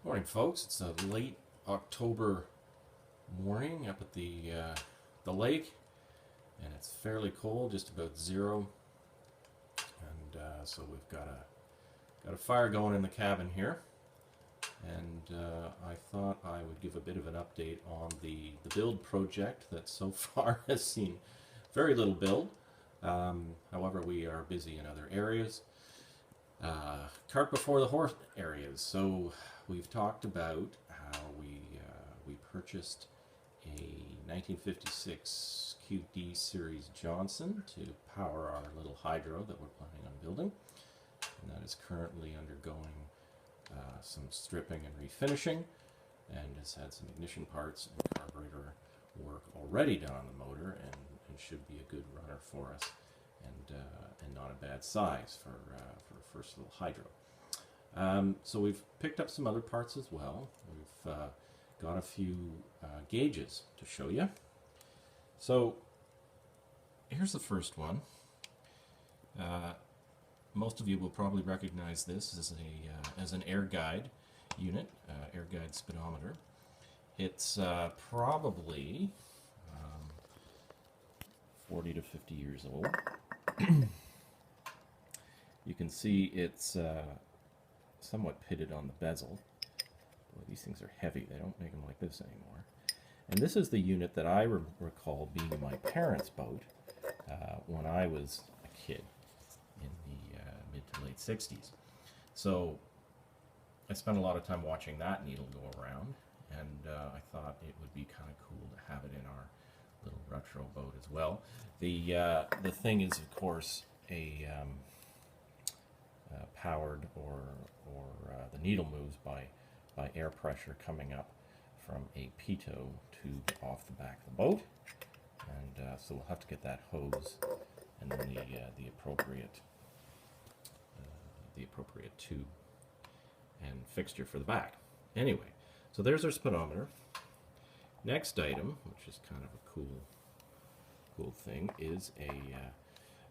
Morning, folks. It's a late October morning up at the lake, and it's fairly cold, just about zero. And so we've got a fire going in the cabin here, and I thought I would give a bit of an update on the build project that so far has seen very little build. However, we are busy in other areas. Cart before the horse areas. So we've talked about how we purchased a 1956 QD series Johnson to power our little hydro that we're planning on building, and that is currently undergoing some stripping and refinishing, and has had some ignition parts and carburetor work already done on the motor, and should be a good runner for us, and not a bad size for a first little hydro. So we've picked up some other parts as well. We've got a few gauges to show you. So here's the first one. Most of you will probably recognize this as an Airguide unit, Airguide speedometer. It's probably 40 to 50 years old. You can see it's somewhat pitted on the bezel. Boy, these things are heavy. They don't make them like this anymore. And this is the unit that I recall being in my parents' boat when I was a kid in the mid to late 60s. So I spent a lot of time watching that needle go around, and I thought it would be kind of cool to have it in our little retro boat as well. The thing is, of course, a powered or the needle moves by air pressure coming up from a pitot tube off the back of the boat, and so we'll have to get that hose and then the appropriate tube and fixture for the back. Anyway, so there's our speedometer. Next item, which is kind of a cool thing, is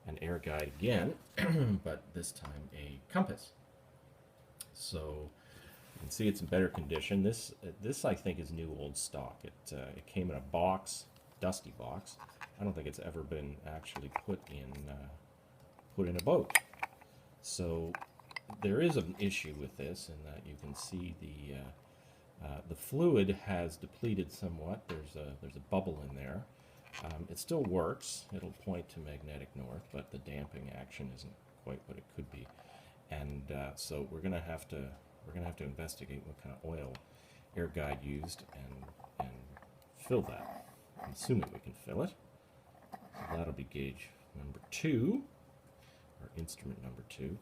an Airguide again, but this time a compass. So you can see it's in better condition. This I think is new old stock. It came in a box, dusty box. I don't think it's ever been actually put in a boat. So there is an issue with this in that you can see the fluid has depleted somewhat. There's a bubble in there. It still works. It'll point to magnetic north, but the damping action isn't quite what it could be. And so we're gonna have to investigate what kind of oil Airguide used and fill that. I'm assuming we can fill it. So that'll be gauge number 2, or instrument number 2.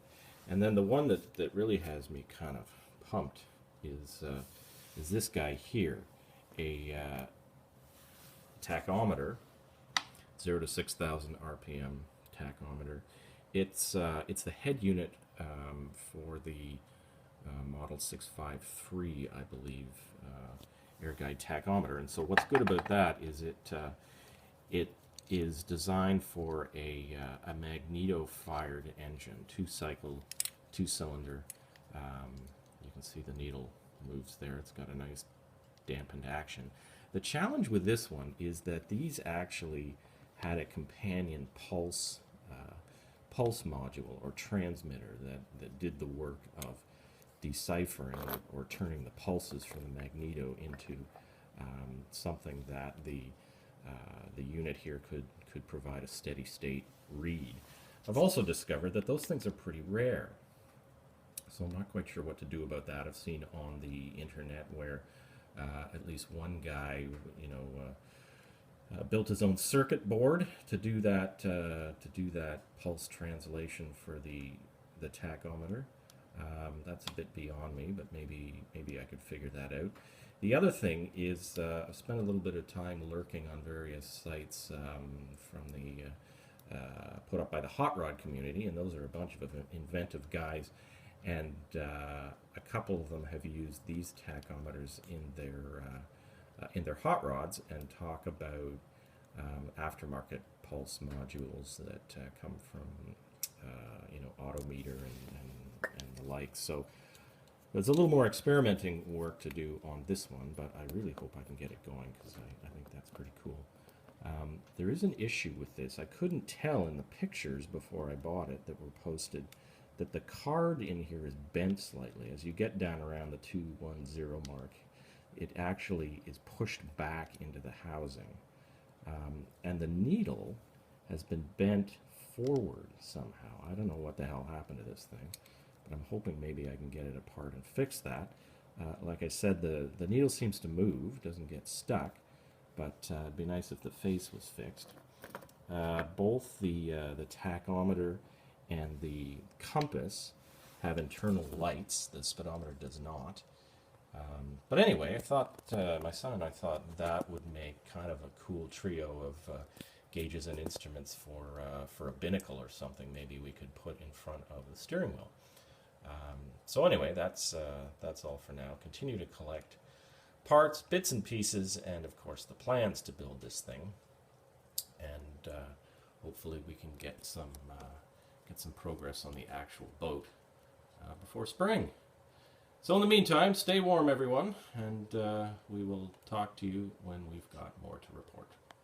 And then the one that really has me kind of pumped is this guy here, a tachometer, 0 to 6,000 RPM tachometer. It's the head unit for the model 653, I believe, Airguide tachometer. And so what's good about that is it is designed for a magneto-fired engine, 2-cycle, 2-cylinder. You can see the needle moves there. It's got a nice dampened action. The challenge with this one is that these actually had a companion pulse module or transmitter that did the work of deciphering or turning the pulses from the magneto into something that the unit here could provide a steady state read. I've also discovered that those things are pretty rare, so I'm not quite sure what to do about that. I've seen on the internet where at least one guy, built his own circuit board to do that pulse translation for the tachometer. That's a bit beyond me, but maybe I could figure that out. The other thing is I've spent a little bit of time lurking on various sites from the put up by the hot rod community, and those are a bunch of inventive guys, and a couple of them have used these tachometers in their hot rods and talk about aftermarket pulse modules that come from Autometer and the like. So it's a little more experimenting work to do on this one, but I really hope I can get it going because I think that's pretty cool. There is an issue with this. I couldn't tell in the pictures before I bought it that were posted that the card in here is bent slightly. As you get down around the 210 mark, it actually is pushed back into the housing. And the needle has been bent forward somehow. I don't know what the hell happened to this thing, but I'm hoping maybe I can get it apart and fix that. Like I said, the needle seems to move, doesn't get stuck, but it'd be nice if the face was fixed. Both the tachometer and the compass have internal lights. The speedometer does not. But anyway, I thought, my son and I thought that would make kind of a cool trio of gauges and instruments for a binnacle or something maybe we could put in front of the steering wheel. So anyway, that's all for now. Continue to collect parts, bits and pieces, and of course the plans to build this thing. And hopefully we can get some progress on the actual boat before spring. So in the meantime, stay warm, everyone, and we will talk to you when we've got more to report.